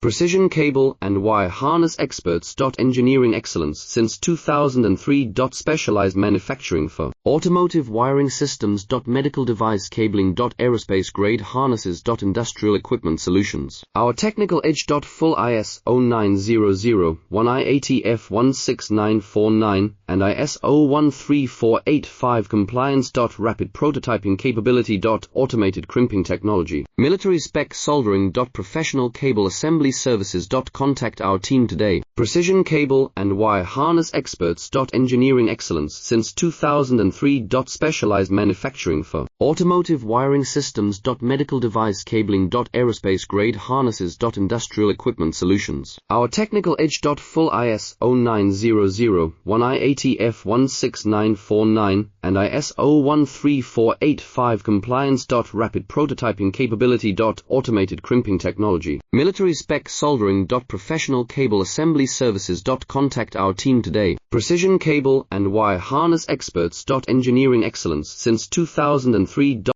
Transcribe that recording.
Precision cable and wire harness experts. Engineering excellence since 2003. Specialized manufacturing for automotive wiring systems. Medical device cabling. Aerospace grade harnesses. Industrial equipment solutions. Our technical edge. Full ISO 9001 IATF 16949 and ISO 13485 compliance. Rapid prototyping capability. Automated crimping technology. Military spec soldering. Professional cable assembly services. Contact our team today. Precision cable and wire harness experts. Engineering excellence since 2003. Specialized manufacturing for automotive wiring systems. Medical device cabling. Aerospace grade harnesses. Industrial equipment solutions. Our technical edge. Full ISO 9001 IATF 16949 and ISO 13485 compliance. Rapid prototyping capability. Automated crimping technology. Military spec soldering. Professional cable assembly services. Contact our team today. Precision cable and wire harness experts. Engineering excellence since 2003.